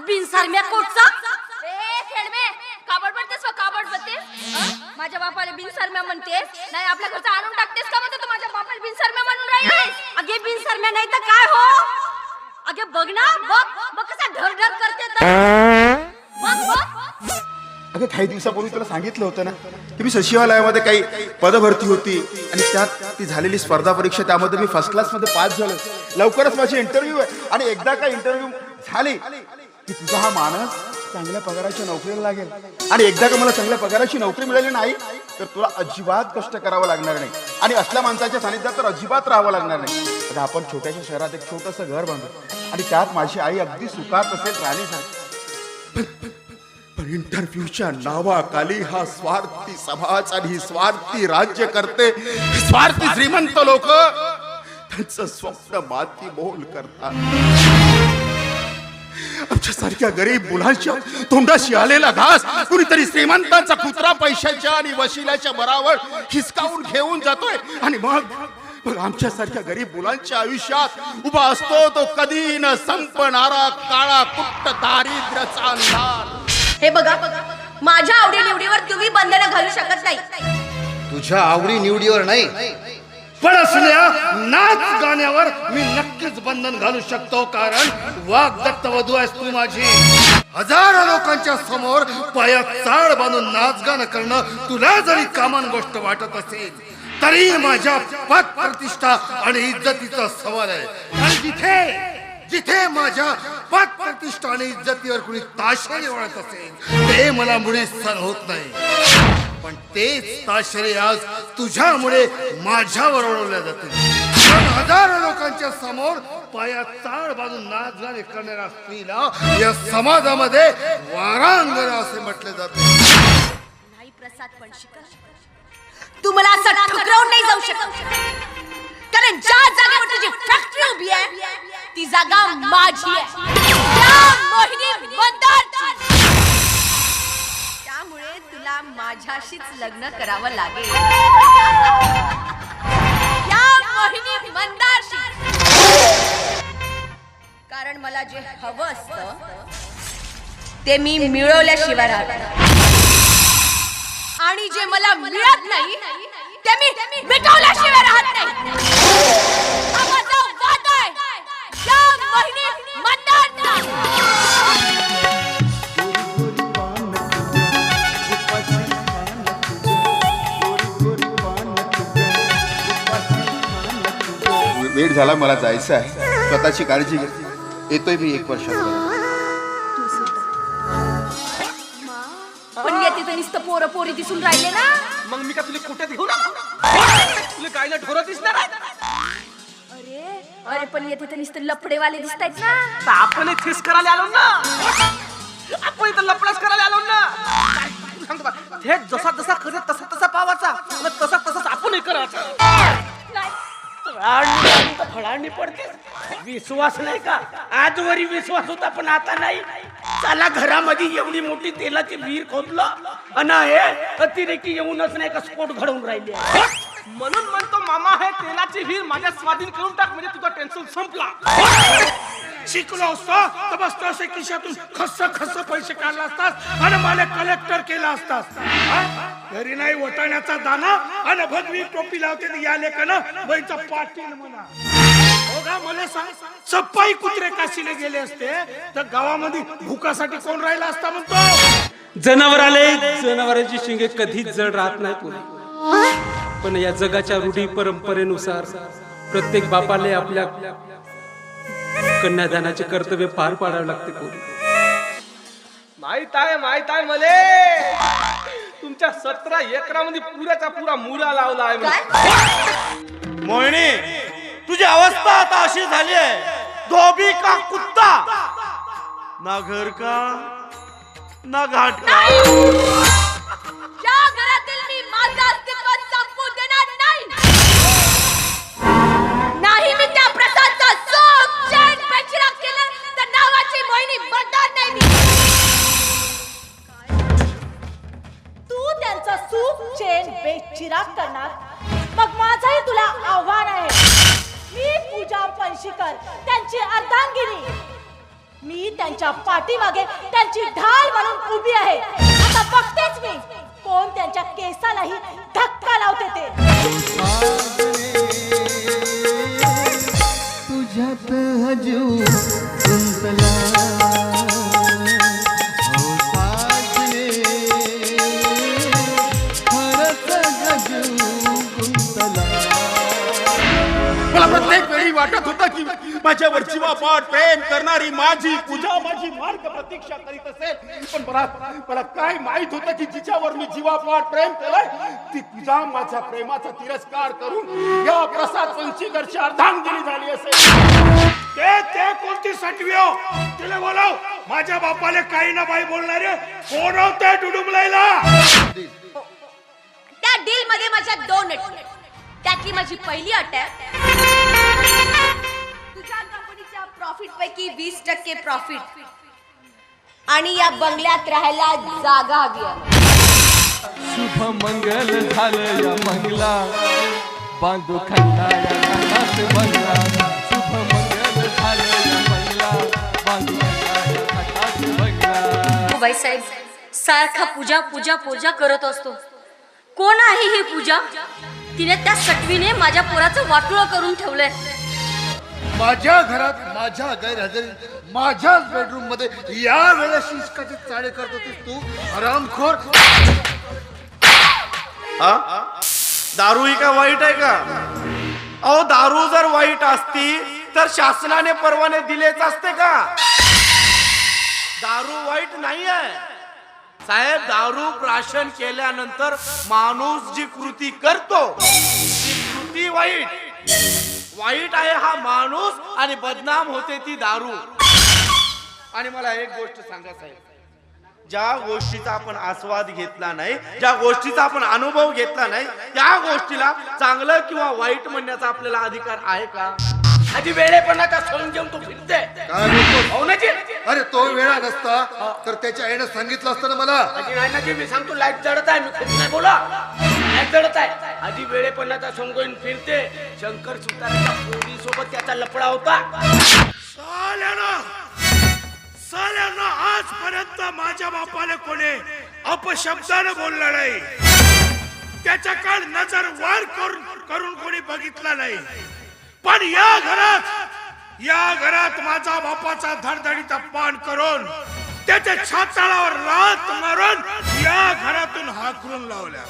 बिनसरम्या कोटचा ए खेळमे काबड पडतेस व काबड पडतेस माझ्या बापाला बिनसरम्या म्हणतेस नाही आपल्या घरचा आणून टाकतेस का म्हणते तू माझ्या बापाला बिनसरम्या म्हणून राहिलीस अगे बिनसरम्या नाही तर काय हो अगे बघ ना बघ बघ कसा ढरढर करते तर बघ बघ अगं काही दिवसापूर्वी तुला सांगितलं होतं ना की मी सचिवालयामध्ये काही पदभरती होती आणि त्यात ती झालेली स्पर्धा परीक्षा त्यामध्ये मी फर्स्ट क्लासमध्ये पास झालो. लवकरच माझी इंटरव्ह्यू आहे आणि एकदा का इंटरव्ह्यू झाली की तुझा हा माणूस चांगल्या पगाराच्या नोकरीला लागेल आणि एकदा का मला चांगल्या पगाराची नोकरी मिळाली नाही तर तुला अजिबात कष्ट करावं लागणार नाही आणि असल्या माणसाच्या सानिध्यात तर अजिबात राहावं लागणार नाही. आता आपण छोट्याशा शहरात एक छोटंसं घर बांधू आणि त्यात माझी आई अगदी सुखात असेल राणीसारखी. पण इंटरव्ह्यूच्या नावाखाली हा स्वार्थी समाज आणि स्वार्थी राज्य करते स्वार्थी श्रीमंत लोक त्यांचं स्वप्न मातीमोल करतात. आमच्या सारख्या गरीब मुलांच्या तोंडाशी आलेला घास कुणीतरी श्रीमंतांचा कुत्रा पैशाच्या आणि वशिल्याच्या बराबर हिसकावून घेऊन जातोय आणि मग आमच्या सारख्या गरीब मुलांच्या आयुष्यात उभा असतो तो कधी न संपणारा काळा कुट्ट दारिद्र्याचा अंधार. हे बघा माझ्या आवडी निवडीवर तुम्ही बंधनं घालू शकत नाही. तुझ्या आवडी निवडीवर नाही पण असल्या नाच गाण्यावर मी नक्कीच बंधन घालू शकतो कारण वाघ दत्त वधू आहेस तू माझी. हजारो लोकांच्या समोर पायात चाळ बांधून नाच गाणं करणं तुला जरी कामान गोष्ट वाटत असेल तरी माझ्या पद प्रतिष्ठा आणि इज्जतीचा सवाल आहे. आणि जिथे माझ्या पद प्रतिष्ठा आणि इज्जतीवर कुणी ताशेरे वळत असेल ते मला मुळीच सहन होत नाही. पण तेच ताशेरे आज तुझ्यामुळे माझ्यावर ओढवल्या जातील. हजारो लोकांच्या समोर पायात चाळ बांधून नाच गाणे करणाऱ्या स्त्रीला या समाजामध्ये वारांगण असे म्हटले जाते. नाही प्रसाद पणशीकर तू मला असं ठुकरावून नाही जाऊ शकत कारण ज्या जागेवर तुझी फॅक्टरी उभी आहे ती जागा माझी आहे त्या मोहिनी मतदारची. त्यामुळे तुला माझ्याशीच लग्न करावं लागेल या मोहिनी मंदारशी. कारण मला जे हवं असतं ते मी मिळवल्याशिवाय राहत नाही आणि जे मला मिळत नाही ते मी मिटवल्याशिवाय राहत नाही. हा माझा वादा आहे या मोहिनी मंदारचा. वेळ झाला मला जायचं आहे. स्वतःची काळजी घे. येतोय मी 1 वर्षात. पण येते तर नुसतं पोरं पोरी दिसून राहिले ना. मग मी का तुला कुठे घेऊ ना तुला गायला ढोरं दिसणार अरे अरे पण येते तर नुसतं लफडेवाले दिसत आहेत ना. तर आपण थिस करायला आलो ना आपण इथं लपडाच करायला आलो ना. सांगतो का हे जसा जसा करत तसा तसा पावाचा तसा तसाच आपणही करायचा. फळांनी पडते विश्वास नाही का आजवरी विश्वास होता पण आता नाही. चला घरामध्ये एवढी मोठी तेलाची विहीर खोदलं आणि हे अतिरेकी येऊनच नाही का स्फोट घडवून राहिले. म्हणून म्हणतो मामा हे तेलाची विहीर माझ्या स्वाधीन करून टाक म्हणजे तुझा टेन्शन संपला. शिकलो असतो तर बसतो असे खिशातून खस्स खस्स पैसे काढला असतात आणि मला कलेक्टर केला असतात. घरी नाही वटाण्याचा दाना आणि भगवी टोपी लावते या लेखानं बाईचा पाटील म्हणा. हो का मला सांग सप्पाई कुत्रे काशीले गेले असते तर गावामध्ये भुकासाठी कोण राहिला असता म्हणतो. जनावरांची शिंगे कधीच जड राहत नाही पुढे. पण या जगाच्या रूढी परंपरेनुसार प्रत्येक बापाले आपल्या कन्यादानाचे कर्तव्य पार पाडावे लागते पुढे. माहित आहे मले तुमच्या 17 एकरामध्ये पुऱ्याचा पुरा मुरा लावला आहे. मोहिनी तुझी अवस्था आता अशी झाली आहे धोबी का कुत्ता ना घर का ना घाट का. या घरातील मी माझं अस्तित्व संपू देणार नाही. नाही मी त्या प्रसादचा सुख चैन बेचिराग केलं तर नावाची मोहिनी बदलणार नाही मी. तू त्यांचा सुख चेन बेचिराग करणार मग माझंही तुला आव्हान आहे. मी पूजा पणशीकर त्यांची अर्धांगिनी मी त्यांच्या पाठीमागे त्यांची ढाल म्हणून उभी आहे. आता बघतेच मी कोण त्यांच्या केसालाही धक्का लावते ते. तुझ्यात हजू गुंतला हो साजने खरंच हजू गुंतला. मला प्रत्येक वेळी वाटत होतं की माझ्यावर जीवापाड प्रेम करणारी माझी पूजा माझी मार्ग प्रतीक्षा करीत असेल, पण मला काय माहित होतं की जिच्यावर मी जीवापाड प्रेम केलंय ती पूजा माझ्या प्रेमाचा तिरस्कार करून या प्रसाद पंचीकरची अर्धांगिनी झाली असेल. ते कोणती सटवी हो? तिला बोलाव. माझ्या बापाले काही ना बाई बोलणारे कोण होते डुडुमलायला? त्या डील मध्ये माझ्या 2 अटी. त्यातली माझी पहिली अट आहे तुझ्या कंपनीच्या प्रॉफिट पैकी 20% प्रॉफिट आणि या बंगल्यात राहायला जागा हवी आहे. शुभ मंगल झालं या मंगला बांधू खंडा या खंडात बंगला. शुभ मंगल झालं या मंगला बांधू खंडा या खंडात बंगला. बाई साहेब सारखा पूजा पूजा पूजा करत असतो. कोण आहे ही पूजा? तिने त्या सटवीने माझ्या पोराचं वाटोळं करून ठेवलंय. माझ्या घरात माझ्या गैरहजेरीत माझ्याच बेडरूम मध्ये या वेळेस इश्काचे चाळे करत होतीस तू हरामखोर. दारू ही का वाईट आहे का? अहो दारू जर वाईट असती तर शासनाने परवाने दिलेच असते का? दारू वाईट नाही आहे साहेब. दारू प्राशन केल्यानंतर माणूस जी कृती करतो ती कृती वाईट आहे हा माणूस आणि बदनाम होते ती दारू. आणि मला एक गोष्ट सांगा साहेब, ज्या गोष्टीचा आपण आस्वाद घेतला नाही, ज्या गोष्टीचा आपण अनुभव घेतला नाही, त्या गोष्टीला चांगलं किंवा वाईट म्हणण्याचा आपल्याला अधिकार आहे का? आधी वेळेपणाचा सोडून घेऊन तो फिरते. काय बोलतोस? हो ना जी? अरे तो वेळा नसता तर त्याच्या आईनं सांगितलं असतं ना मला. आधी नाही ना जी, मी सांगतो लाईट जळत आहे. मी खूप नाही बोला, लाईट जळत आहे. आधी वेळेपणाचा सोडून फिरते. शंकर सुताराच्या पोरी सोबत त्याचा लफडा होता. साल्यानं आजपर्यंत माझ्या बापाला कोणी अपशब्दानं बोलला नाही. त्याच्याकडे नजर वार करून कोणी बघितला नाही. पण या घरात माझा बापाचा धडधडीत अपमान करून त्याच्या छाताळावर लाथ मारून या घरातून हाकलून लावल्या.